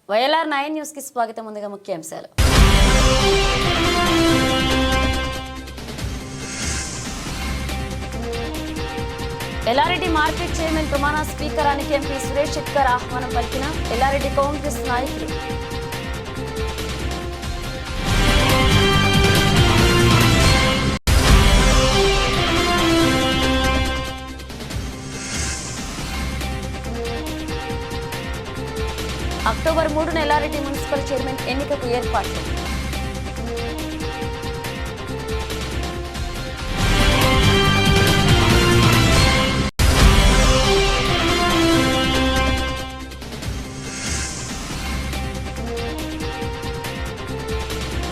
YLR 9 news కి స్వాగతం. ముందుగా ముఖ్యాంశాలు. ఎల్లారెడ్డి మార్కెట్ చైర్మన్ ప్రమాణ స్వీకారానికి ఎంపీ సురేష్ షెట్కర్ ఆహ్వానం పలికిన ఎల్లారెడ్డి కాంగ్రెస్ నాయకులు. అక్టోబర్ 3న ఎల్లారెడ్డి మున్సిపల్ చైర్మన్ ఎన్నికకు ఏర్పాట్లు.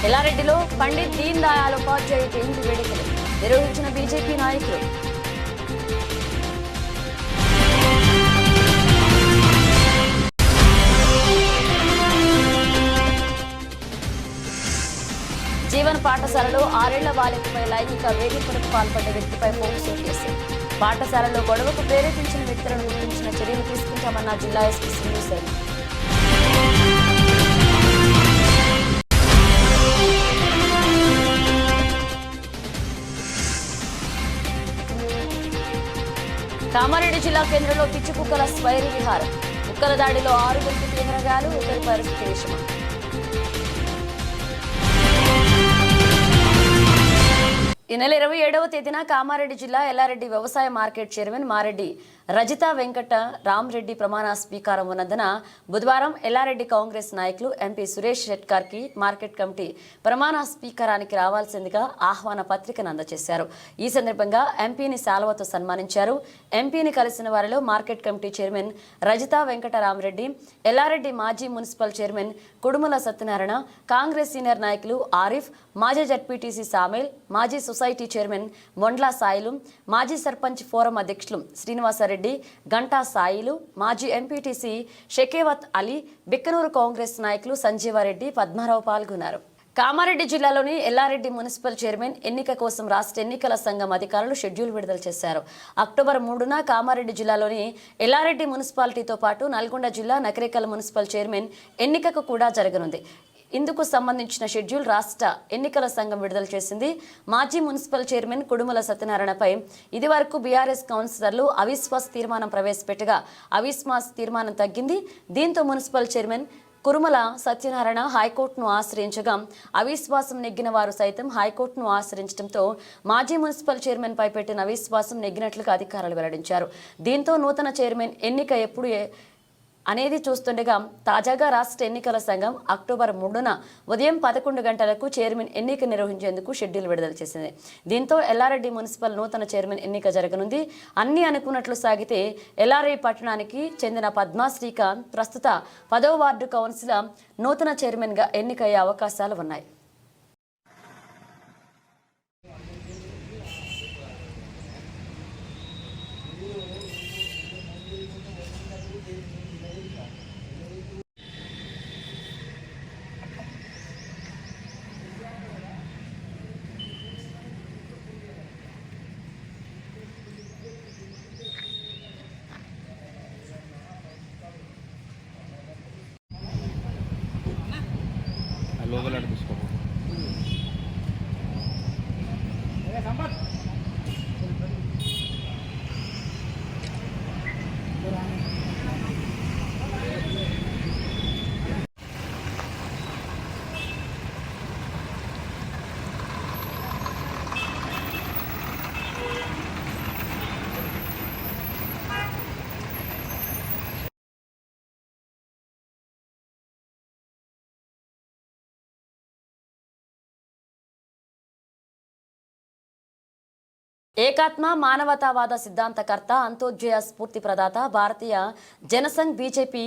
ఎల్లారెడ్డిలో పండిత్ దీన్ దయాళ్ ఉపాధ్యాయ జయంతి వేడుకలు నిర్వహించిన బీజేపీ నాయకులు. జీవన్ పాఠశాలలో 6 ఏళ్ల బాలికపై లైంగిక వేధింపులకు పాల్పడ్డ వ్యక్తిపై పోక్సో కేసు. పాఠశాలలో గొడవకు ప్రేరేపించిన వ్యక్తులను గుర్తించిన చర్యలు తీసుకుంటామన్న జిల్లా ఎస్పీ సింధు శర్మ. కామారెడ్డి జిల్లా కేంద్రంలో పిచ్చి కుక్కల స్వైర విహారం. కుక్కల దాడిలో 6గురికి తీవ్ర గాయాలు, 1 పరిస్థితి విషమం. ఈ నెల 27వ తేదీన కామారెడ్డి జిల్లా ఎల్లారెడ్డి వ్యవసాయ మార్కెట్ చైర్మన్ మారెడ్డి రజిత వెంకట రామరెడ్డి ప్రమాణ స్వీకారం ఉన్నందున బుధవారం ఎల్లారెడ్డి కాంగ్రెస్ నాయకులు ఎంపీ సురేష్ షెట్కర్ కి మార్కెట్ కమిటీ ప్రమాణ స్వీకారానికి రావాల్సిందిగా ఆహ్వాన పత్రికను అందజేశారు. ఈ సందర్భంగా ఎంపీని శాలువతో సన్మానించారు. ఎంపీని కలిసిన వారిలో market committee chairman Rajitha Venkata Ramareddy, Yellareddy మాజీ municipal chairman Kudumula Satyanarayana, Congress senior నాయకులు ఆరిఫ్, మాజీ జడ్పీటీసీ సామేల్, మాజీ సొసైటీ చైర్మన్ మొండ్లా సాయిలు, మాజీ సర్పంచ్ ఫోరం అధ్యక్షులు శ్రీనివాసరెడ్డి, గంటా సాయిలు, మాజీ ఎంపీటీసీ షకేవత్ అలీ, బిక్కనూరు కాంగ్రెస్ నాయకులు సంజీవారెడ్డి, పద్మారావు పాల్గొన్నారు. కామారెడ్డి జిల్లాలోని ఎల్లారెడ్డి మున్సిపల్ చైర్మన్ ఎన్నిక కోసం రాష్ట్ర ఎన్నికల సంఘం అధికారులు షెడ్యూల్ విడుదల చేశారు. అక్టోబర్ 3న కామారెడ్డి జిల్లాలోని ఎల్లారెడ్డి మున్సిపాలిటీతో పాటు నల్గొండ జిల్లా నకరేకల్ మున్సిపల్ చైర్మన్ ఎన్నికకు కూడా జరగనుంది. ఇందుకు సంబంధించిన షెడ్యూల్ రాష్ట్ర ఎన్నికల సంఘం విడుదల చేసింది. మాజీ మున్సిపల్ చైర్మన్ కుడుముల సత్యనారాయణపై ఇదివరకు బీఆర్ఎస్ కౌన్సిలర్లు అవిశ్వాస తీర్మానం ప్రవేశపెట్టగా అవిశ్వాస తీర్మానం తగ్గింది. దీంతో మున్సిపల్ చైర్మన్ కురుమల సత్యనారాయణ హైకోర్టును ఆశ్రయించగా అవిశ్వాసం నెగ్గిన వారు సైతం హైకోర్టును ఆశ్రయించడంతో మాజీ మున్సిపల్ చైర్మన్ పై పెట్టిన అవిశ్వాసం నెగ్గినట్లుగా అధికారులు వెల్లడించారు. దీంతో నూతన చైర్మన్ ఎన్నిక ఎప్పుడు అనేది చూస్తుండగా తాజాగా రాష్ట్ర ఎన్నికల సంఘం అక్టోబర్ 3న ఉదయం 11 గంటలకు చైర్మన్ ఎన్నిక నిర్వహించేందుకు షెడ్యూల్ విడుదల చేసింది. దీంతో ఎల్లారెడ్డి మున్సిపల్ నూతన చైర్మన్ ఎన్నిక జరగనుంది. అన్ని అనుకున్నట్లు సాగితే ఎల్లారెడ్డి పట్టణానికి చెందిన పద్మా శ్రీకాంత్ ప్రస్తుత 10వ వార్డు కౌన్సిలర్ నూతన చైర్మన్గా ఎన్నికయ్యే అవకాశాలు ఉన్నాయి. లోపల తీసుకో. ఏకాత్మ మానవతావాద సిద్ధాంతకర్త అంత్యోదయ స్ఫూర్తి ప్రదాత భారతీయ జనసంఘ్ బీజేపీ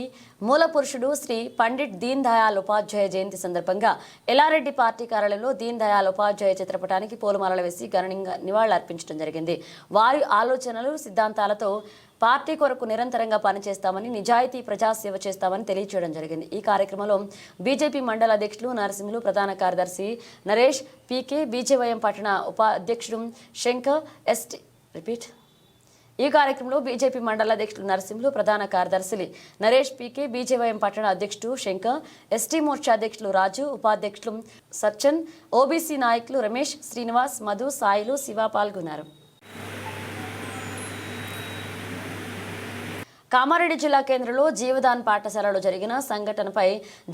మూల పురుషుడు శ్రీ పండిట్ దీన్ దయాళ్ ఉపాధ్యాయ జయంతి సందర్భంగా ఎల్లారెడ్డి పార్టీ కార్యాలయంలో దీన్ దయాళ్ ఉపాధ్యాయ చిత్రపటానికి పూలమాలలు వేసి ఘనంగా నివాళులర్పించడం జరిగింది. వారి ఆలోచనలు సిద్ధాంతాలతో పార్టీ కొరకు నిరంతరంగా పనిచేస్తామని, నిజాయితీ ప్రజాసేవ చేస్తామని తెలియజేయడం జరిగింది. ఈ కార్యక్రమంలో బీజేపీ మండల అధ్యక్షులు నరసింహులు, ప్రధాన కార్యదర్శి నరేష్ పీకే, బీజేవైఎం పట్టణ ఉపాధ్యక్షుడు శంకర్ ఎస్టీ ఈ కార్యక్రమంలో బీజేపీ మండల అధ్యక్షులు నరసింహులు, ప్రధాన కార్యదర్శి నరేష్ పీకే, బీజేవైఎం పట్టణ అధ్యక్షుడు శంకర్, ఎస్టీ మోర్చా అధ్యక్షులు రాజు, ఉపాధ్యక్షులు సచ్చన్, ఓబీసీ నాయకులు రమేష్, శ్రీనివాస్, మధు, సాయిలు, శివ పాల్గొన్నారు. కామారెడ్డి జిల్లా కేంద్రంలో జీవదాన్ పాఠశాలలో జరిగిన సంఘటనపై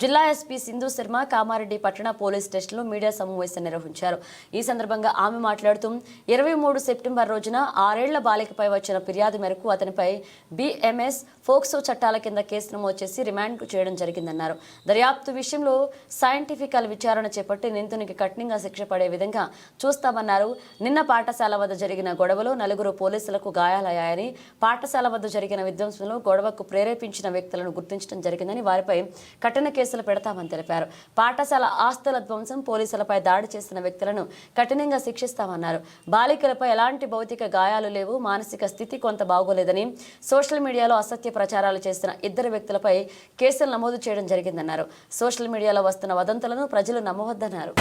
జిల్లా ఎస్పీ సింధు శర్మ కామారెడ్డి పట్టణ పోలీస్ స్టేషన్లో మీడియా సమావేశం నిర్వహించారు. ఈ సందర్భంగా ఆమె మాట్లాడుతూ 23 సెప్టెంబర్ రోజున 6 ఏళ్ల బాలికపై వచ్చిన ఫిర్యాదు మేరకు అతనిపై బిఎంఎస్ ఫోక్సో చట్టాల కింద కేసు నమోదు చేసి రిమాండ్ చేయడం జరిగిందన్నారు. దర్యాప్తు విషయంలో సైంటిఫికల్ విచారణ చేపట్టి నిందితునికి కఠినంగా శిక్ష పడే విధంగా చూస్తామన్నారు. నిన్న పాఠశాల వద్ద జరిగిన గొడవలో 4 పోలీసులకు గాయాలయ్యాయని, పాఠశాల వద్ద జరిగిన విధ్వంసం గొడవకు ప్రేరేపించిన వ్యక్తులను గుర్తించడం జరిగిందని, వారిపై కఠిన కేసులు పెడతామని తెలిపారు. పాఠశాల ఆస్తుల ధ్వంసం, పోలీసులపై దాడి చేసిన వ్యక్తులను కఠినంగా శిక్షిస్తామన్నారు. బాలికలపై ఎలాంటి భౌతిక గాయాలు లేవు, మానసిక స్థితి కొంత బాగోలేదని, సోషల్ మీడియాలో అసత్య ప్రచారాలు చేసిన 2 వ్యక్తులపై కేసులు నమోదు చేయడం జరిగిందన్నారు. సోషల్ మీడియాలో వస్తున్న వదంతులను ప్రజలు నమ్మవద్దన్నారు.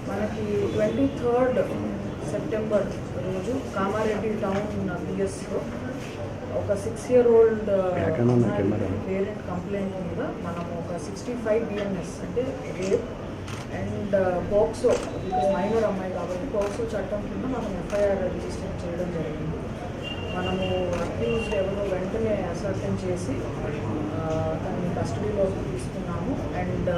మనకి 23 సెప్టెంబర్ రోజు కామారెడ్డి టౌన్ పిఎస్లో ఒక 6-year-old పేరెంట్ కంప్లైంట్ మీద మనం ఒక 65 బిఎన్ఎస్ అంటే rape and POCSO, because minor అమ్మాయి కాబట్టి పోక్సో చట్టం కింద మనం ఎఫ్ఐఆర్ రిజిస్టర్ చేయడం జరిగింది. మనము అక్యూజ్డ్ ఎవరో వెంటనే అసర్టన్ చేసి తనని కస్టడీలోకి తీసుకున్నాము. అండ్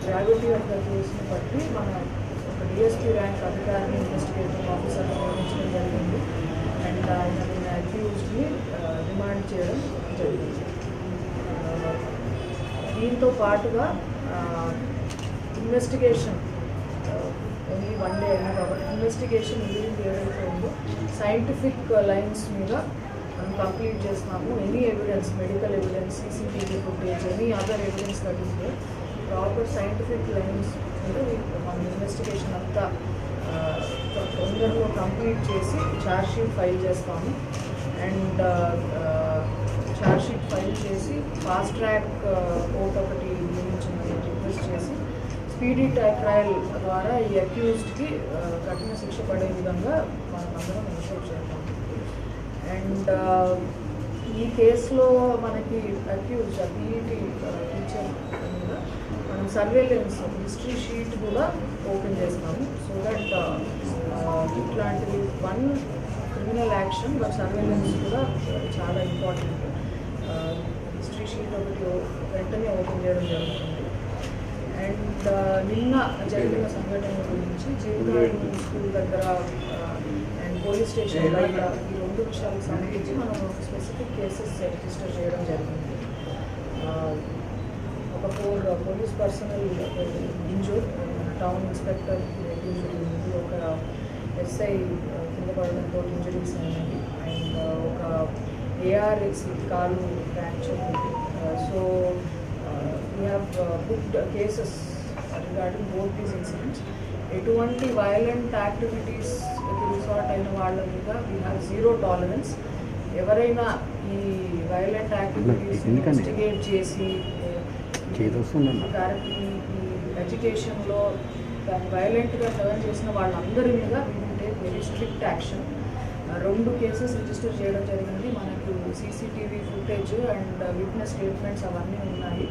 గ్రావిటీ ఆఫ్ ద కేసుని బట్టి మన ఒక డిఎస్పీ ర్యాంక్ అధికారిని ఇన్వెస్టిగేటింగ్ ఆఫీసర్ని నియమించడం జరిగింది. అండ్ ఆయన అక్యూజ్డ్ని రిమాండ్ చేయడం జరిగింది. దీంతో పాటుగా ఇన్వెస్టిగేషన్ ఓన్లీ 1 day అయినా కాబట్టి ఇన్వెస్టిగేషన్ ఏదైతే ఉందో సైంటిఫిక్ లైన్స్ మీద మనం కంప్లీట్ చేస్తున్నాము. Any evidence, medical evidence, CCTV footage, any other evidence that is there, proper scientific lines మీద మనం ఇన్వెస్టిగేషన్ అంతా తొందరలో కంప్లీట్ చేసి ఛార్జ్షీట్ ఫైల్ చేస్తాము. అండ్ ఛార్జ్షీట్ ఫైల్ చేసి ఫాస్ట్ ట్రాక్ కోర్ట్ ఒకటి నియమించమని రిక్వెస్ట్ చేసి స్పీడీ ట్రయల్ ద్వారా ఈ అక్యూజ్డ్కి కఠిన శిక్ష పడే విధంగా మనమందరం ఇన్షూర్ చేస్తాం. అండ్ ఈ కేసులో మనకి అక్యూజ్ పీఈటీ టీచర్ మీద మనం సర్వేలెన్స్ హిస్టరీ షీట్ కూడా ఓపెన్ చేస్తాము. సో దట్ ఇట్లాంటిది 1 క్రిమినల్ యాక్షన్ బట్ సర్వేలెన్స్ కూడా చాలా ఇంపార్టెంట్. హిస్టరీ షీట్ ఒకటి వెంటనే ఓపెన్ చేయడం జరుగుతుంది. అండ్ నిన్న జరిగిన సంఘటన గురించి జీవదాన్ స్కూల్ దగ్గర అండ్ పోలీస్ స్టేషన్ బయట ఈ 2 విషయాలకు సంబంధించి మనం స్పెసిఫిక్ కేసెస్ రిజిస్టర్ చేయడం జరిగింది. ఒక 4 police personnel injure, town inspector injury ఉంది, ఒక ఎస్ఐ కింద పడడంతో ఇంజరీస్ అయినవి, అండ్ ఒక ఏఆర్ఎక్స్ కాలు ఫ్రాక్చర్ ఉంది. So we have booked cases regarding both these incidents. ఎటువంటి వైలెంట్ యాక్టివిటీస్ రిసార్ట్ అయిన వాళ్ళ మీద వీ హ్యావ్ 0 tolerance. ఎవరైనా ఈ వైలెంట్ యాక్టివిటీస్ ఇన్వెస్టిగేట్ చేసి ఈ ఎడ్యుకేషన్లో దాన్ని వైలెంట్గా టర్న్ చేసిన వాళ్ళందరి మీద take very strict action. 2 cases register చేయడం జరిగింది. మనకు CCTV footage and witness statements అవన్నీ ఉన్నాయి.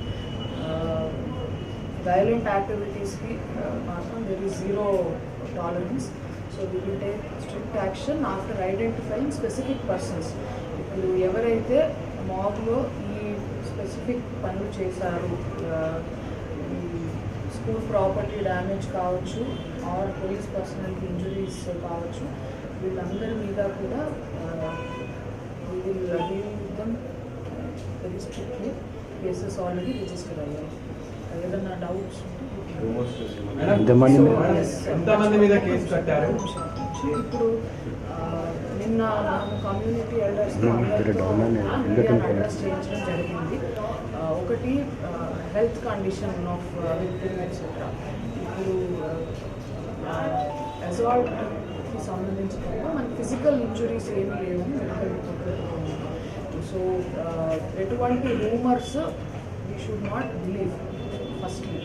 వైలెంట్ యాక్టివిటీస్కి మాత్రం there is zero tolerance. So we will take strict action after identifying specific persons. ఇప్పుడు ఎవరైతే మాబ్లో ఈ స్పెసిఫిక్ పనులు చేశారు, ఈ స్కూల్ ప్రాపర్టీ డ్యామేజ్ కావచ్చు ఆర్ పోలీస్ పర్సనల్ ఇంజురీస్ కావచ్చు, వీళ్ళందరి మీద కూడా we will deal with them very strictly. Cases already register అయ్యాయి. ఏదైనా డౌట్స్ ఎంతమంది మీద కేసు కట్టారు? ఇప్పుడు నిన్న మనము కమ్యూనిటీ ఎల్డర్స్తో అడ్రస్ చేయించడం జరిగింది. ఒకటి health condition of victim etcetera. ఇప్పుడు అసాల్ట్కి సంబంధించిన మనకి ఫిజికల్ ఇంజురీస్ ఏమీ లేవు మెడికల్ రిపోర్ట్. సో ఎటువంటి rumours we should not believe firstly.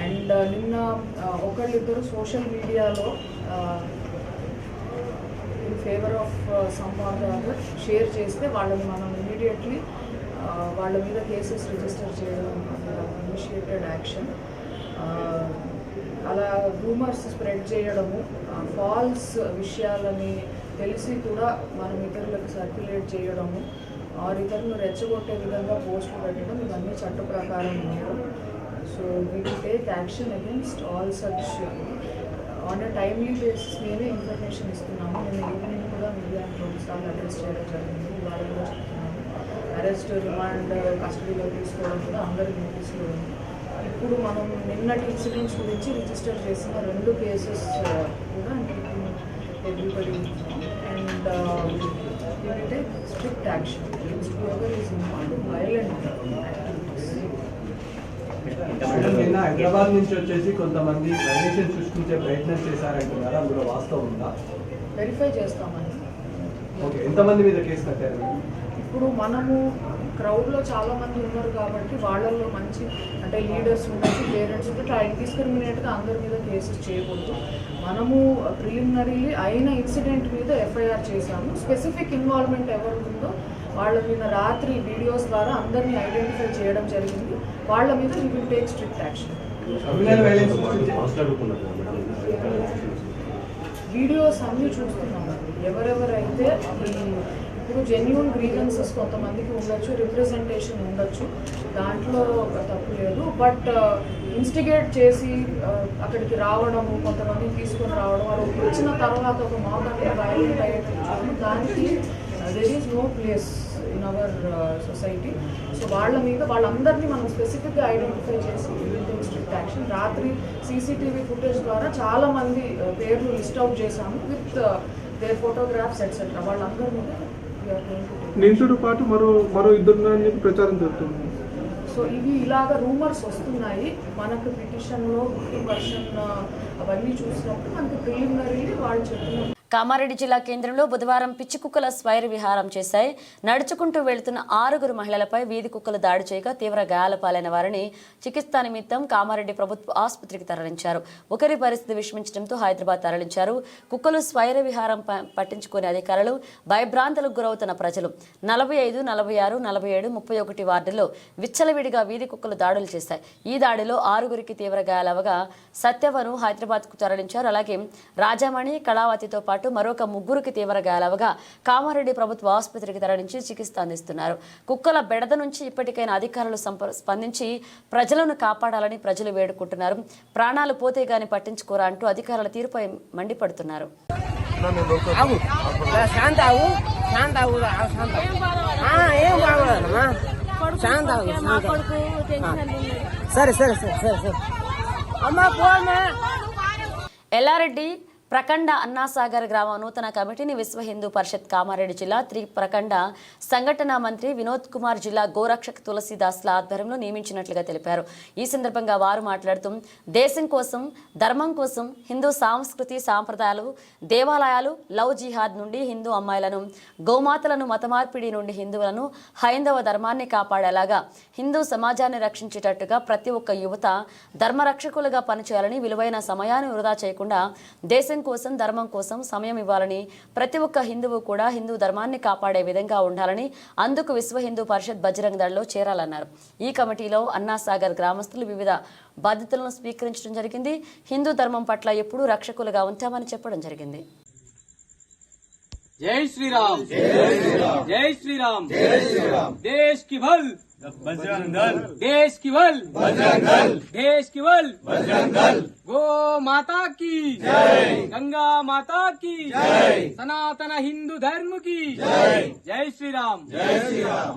And నిన్న ఒకళ్ళిద్దరు సోషల్ మీడియాలో in favour of some or other share చేస్తే వాళ్ళని మనం ఇమీడియట్లీ వాళ్ళ మీద కేసెస్ రిజిస్టర్ చేయడం ఇనిషియేటెడ్ యాక్షన్. అలా రూమర్స్ స్ప్రెడ్ చేయడము, ఫాల్స్ విషయాలని తెలిసి కూడా మనం ఇతరులకు సర్క్యులేట్ చేయడము, ఆర్ ఇతరులను రెచ్చగొట్టే విధంగా పోస్టులు పెట్టడం, ఇవన్నీ చట్ట ప్రకారం నేరం. So we will take action against all such. On a timely basis మీదే ఇన్ఫర్మేషన్ ఇస్తున్నాము. నేను ఈవినింగ్ కూడా మీడియాని 2 సార్లు అడ్రస్ చేయడం జరిగింది. ఇవాళ కూడా చెప్తున్నాము. అరెస్ట్, రిమాండ్, కస్టడీలో తీసుకోవడం కూడా అందరి నోటీసులో ఉంది. ఇప్పుడు మనం నిన్నటి ఇన్సిడెంట్స్ గురించి రిజిస్టర్ చేసిన 2 కేసెస్ కూడా everybody and will take strict action against whoever is involved in violent activities. నిన్న హైదరాబాద్ నుంచి వచ్చేసి కొంతమంది వైలేషన్ సృష్టించే ప్రయత్నం చేశారంటున్నారు, అందులో వాస్తవం ఉందా? వెరిఫై చేస్తామని. ఓకే, ఎంతమంది మీద కేసు కట్టారు? ఇప్పుడు మనము క్రౌడ్లో చాలామంది ఉన్నారు కాబట్టి వాళ్ళల్లో మంచి అంటే లీడర్స్ ఉండొచ్చు, పేరెంట్స్ ఉంటే ఇండిస్క్రిమినేట్గా అందరి మీద కేసెస్ చేయకూడదు. మనము ప్రిలిమినరీలీ అయిన ఇన్సిడెంట్ మీద ఎఫ్ఐఆర్ చేశాము. స్పెసిఫిక్ ఇన్వాల్వ్మెంట్ ఎవరు ఉందో వాళ్ళ మీద రాత్రి వీడియోస్ ద్వారా అందరినీ ఐడెంటిఫై చేయడం జరిగింది. వాళ్ళ మీద we will take strict action. Videos అన్నీ చూస్తున్నాము. ఎవరెవరైతే ఇప్పుడు జెన్యూన్ గ్రీవెన్సెస్ కొంతమందికి ఉండొచ్చు, రిప్రజెంటేషన్ ఉండొచ్చు, దాంట్లో తప్పు లేదు. బట్ ఇన్స్టిగేట్ చేసి అక్కడికి రావడము, కొంతమందిని తీసుకొని రావడం, వాళ్ళు వచ్చిన తర్వాత ఒక మాక్ అంటే వైలెంట్ అయ్యేటప్పుడు దానికి there is no place in our society. So వాళ్ళందరినీ మనం స్పెసిఫిక్గా ఐడెంటిఫై చేసి స్ట్రిక్ట్ యాక్షన్. రాత్రి సీసీటీవీ ఫుటేజ్ ద్వారా చాలామంది పేర్లు లిస్ట్ అవుట్ చేశాము విత్ దేర్ ఫోటోగ్రాఫ్స్ ఎట్సెట్రా. వాళ్ళందరి మీద నిందితుడితో పాటు మరో ఇద్దరు ప్రచారం జరుగుతుంది. సో ఇవి ఇలాగ రూమర్స్ వస్తున్నాయి. మనకు పిటిషన్లో 50% అవన్నీ చూసినప్పుడు మనకు ప్రిలిమినరీ వాళ్ళు చెప్పిన. కామారెడ్డి జిల్లా కేంద్రంలో బుధవారం పిచ్చి కుక్కల స్వైర విహారం చేశాయి. నడుచుకుంటూ వెళ్తున్న 6 మహిళలపై వీధి కుక్కలు దాడి చేయగా తీవ్ర గాయాల పాలైన వారిని చికిత్స నిమిత్తం కామారెడ్డి ప్రభుత్వ ఆసుపత్రికి తరలించారు. ఒకరి పరిస్థితి విషమించడంతో హైదరాబాద్ తరలించారు. కుక్కలు స్వైర విహారం పట్టించుకునే అధికారులు, భయభ్రాంతులకు గురవుతున్న ప్రజలు. 45, 46, 47, 31 వార్డుల్లో విచ్చలవిడిగా వీధి కుక్కలు దాడులు చేశాయి. ఈ దాడిలో 6 తీవ్ర గాయాలవగా సత్యవను హైదరాబాద్కు తరలించారు. అలాగే రాజామణి, కళావతితో పాటు మరొక 3 తీవ్ర గాయాలవగా కామారెడ్డి ప్రభుత్వ ఆసుపత్రికి తరలించి చికిత్స అందిస్తున్నారు. కుక్కల బెడద నుంచి ఇప్పటికైనా అధికారులు స్పందించి ప్రజలను కాపాడాలని ప్రజలు వేడుకుంటున్నారు. ప్రాణాలు పోతే గాని పట్టించుకోరా అంటూ అధికారుల తీరుపై మండిపడుతున్నారు. ఎల్లారెడ్డి ప్రకండ అన్నాసాగర్ గ్రామ నూతన కమిటీని విశ్వ హిందూ పరిషత్ కామారెడ్డి జిల్లా ప్రకండ సంఘటన మంత్రి వినోద్ కుమార్ జిల్లా గోరక్షక్ తులసీదాస్ల ఆధ్వర్యంలో నియమించినట్లుగా తెలిపారు. ఈ సందర్భంగా వారు మాట్లాడుతూ దేశం కోసం, ధర్మం కోసం, హిందూ సంస్కృతి సాంప్రదాయాలు, దేవాలయాలు, లవ్ జిహాద్ నుండి హిందూ అమ్మాయిలను, గోమాతలను, మత మార్పిడి నుండి హిందువులను, హైందవ ధర్మాన్ని కాపాడేలాగా హిందూ సమాజాన్ని రక్షించేటట్టుగా ప్రతి ఒక్క యువత ధర్మరక్షకులుగా పనిచేయాలని, విలువైన సమయాన్ని వృధా చేయకుండా దేశం కోసం, ధర్మం కోసం సమయం ఇవ్వాలని, ప్రతి ఒక్క హిందువు కూడా హిందూ ధర్మాన్ని కాపాడే విధంగా ఉండాలని, అందుకు విశ్వ హిందూ పరిషత్ బజరంగ్ దళ్లో చేరాలన్నారు. ఈ కమిటీలో అన్నాసాగర్ గ్రామస్తులు వివిధ బాధ్యతలను స్వీకరించడం జరిగింది. హిందూ ధర్మం పట్ల ఎప్పుడూ రక్షకులుగా ఉంటామని చెప్పడం జరిగింది. जय श्री राम, जय श्री राम, जय श्री राम, जय श्री राम। देश की बल बजरंग दल, देश की बल बजरंग दल, देश की बल बजरंग दल। गो माता की जय, गंगा माता की जय, सनातन हिंदू धर्म की जय, जय श्री राम, जय श्री राम।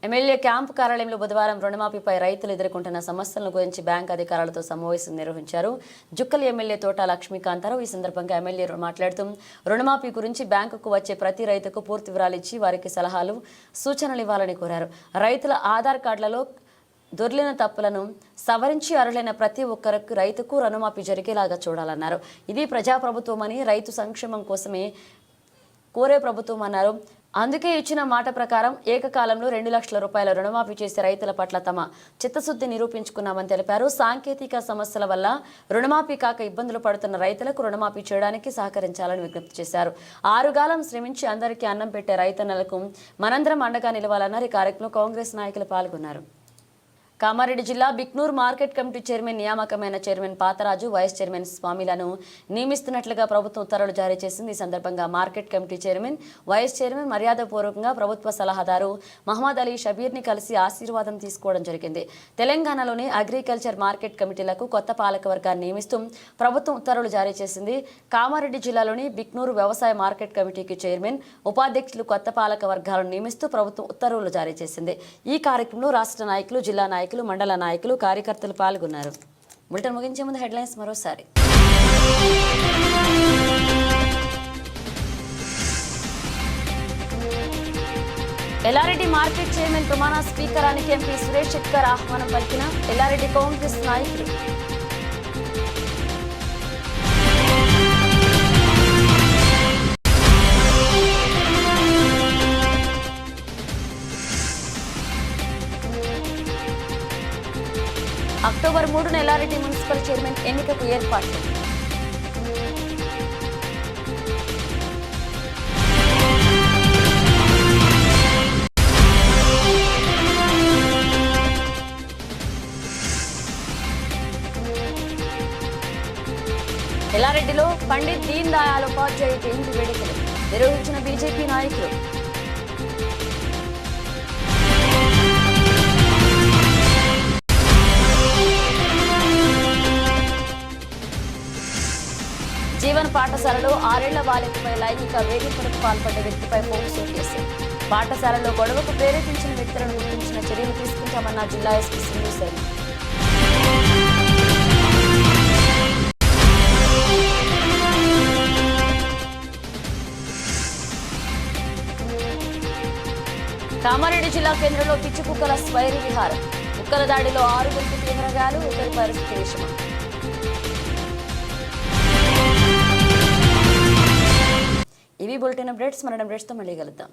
ఎమ్మెల్యే క్యాంపు కార్యాలయంలో బుధవారం రుణమాఫీపై రైతులు ఎదుర్కొంటున్న సమస్యల గురించి బ్యాంక్ అధికారులతో సమావేశం నిర్వహించారు. జుక్కల్ ఎమ్మెల్యే తోట లక్ష్మీకాంతారావు ఈ సందర్భంగా ఎమ్మెల్యే మాట్లాడుతూ రుణమాఫీ గురించి బ్యాంకుకు వచ్చే ప్రతి రైతుకు పూర్తి వివరాలు ఇచ్చి వారికి సలహాలు, సూచనలు ఇవ్వాలని కోరారు. రైతుల ఆధార్ కార్డులలో దొర్లిన తప్పులను సవరించి అర్హులైన ప్రతి ఒక్కరికి రైతుకు రుణమాఫీ జరిగేలాగా చూడాలన్నారు. ఇది ప్రజాప్రభుత్వమని, రైతు సంక్షేమం కోసమే కోరే ప్రభుత్వం అన్నారు. అందుకే ఇచ్చిన మాట ప్రకారం ఏకకాలంలో 2 లక్షల రూపాయల రుణమాఫీ చేసే రైతుల పట్ల తమ చిత్తశుద్ధి నిరూపించుకున్నామని తెలిపారు. సాంకేతిక సమస్యల వల్ల రుణమాఫీ కాక ఇబ్బందులు పడుతున్న రైతులకు రుణమాఫీ చేయడానికి సహకరించాలని విజ్ఞప్తి చేశారు. 6 గాలం శ్రమించి అందరికీ అన్నం పెట్టే రైతన్నలకు మనందరం అండగా నిలవాలన్నారు. ఈ కార్యక్రమంలో కాంగ్రెస్ నాయకులు పాల్గొన్నారు. కామారెడ్డి జిల్లా బిక్నూర్ మార్కెట్ కమిటీ చైర్మన్ నియామకమైన చైర్మన్ పాతరాజు, వైస్ చైర్మన్ స్వామిలను నియమిస్తున్నట్లుగా ప్రభుత్వం ఉత్తర్వులు జారీ చేసింది. ఈ సందర్భంగా market committee chairman, vice chairman మర్యాదపూర్వకంగా ప్రభుత్వ సలహాదారు మహమ్మద్ అలీ షబీర్ని కలిసి ఆశీర్వాదం తీసుకోవడం జరిగింది. తెలంగాణలోని అగ్రికల్చర్ మార్కెట్ కమిటీలకు కొత్త పాలక వర్గాన్ని నియమిస్తూ ప్రభుత్వం ఉత్తర్వులు జారీ చేసింది. కామారెడ్డి జిల్లాలోని బిక్నూర్ వ్యవసాయ మార్కెట్ కమిటీకి చైర్మన్, ఉపాధ్యక్షులు కొత్త పాలక వర్గాలను నియమిస్తూ ప్రభుత్వం ఉత్తర్వులు జారీ చేసింది. ఈ కార్యక్రమంలో రాష్ట్ర నాయకులు, జిల్లా నాయకులు, మండల నాయకులు, కార్యకర్తలు పాల్గొన్నారు. బులెటిన్ ముగించే ముందు హెడ్లైన్స్ మరోసారి. ఎల్లారెడ్డి మార్కెట్ చైర్మన్ ప్రమాణ స్వీకారానికి ఎంపీ సురేష్ శెట్కర్ ఆహ్వానం పలికిన ఎల్లారెడ్డి కాంగ్రెస్ నాయకులు. అక్టోబర్ 3న ఎల్లారెడ్డి మున్సిపల్ చైర్మన్ ఎన్నికకు ఏర్పాట్లు. ఎల్లారెడ్డిలో పండిత్ దీన్ దయాళ్ ఉపాధ్యాయ జయంతి వేడుకలు నిర్వహించిన బీజేపీ నాయకులు. జీవన్ పాఠశాలలో 6 ఏళ్ల బాలికపై లైంగిక వేధింపులకు పాల్పడ్డ వ్యక్తిపై పోక్సో కేసు. పాఠశాలలో గొడవకు ప్రేరేపించిన వ్యక్తులను గుర్తించిన చర్యలు తీసుకుంటామన్న జిల్లా ఎస్పీ సింధు శర్మ. కామారెడ్డి జిల్లా కేంద్రంలో పిచ్చి కుక్కల స్వైరీ విహారం. కుక్కల దాడిలో 6 తీవ్ర గాయాలు, 1 పరిస్థితి విషమం. ఇవి బులెటిన్ అప్డేట్స్. మరణ అప్డేట్స్తో మళ్ళీ కలుద్దాం.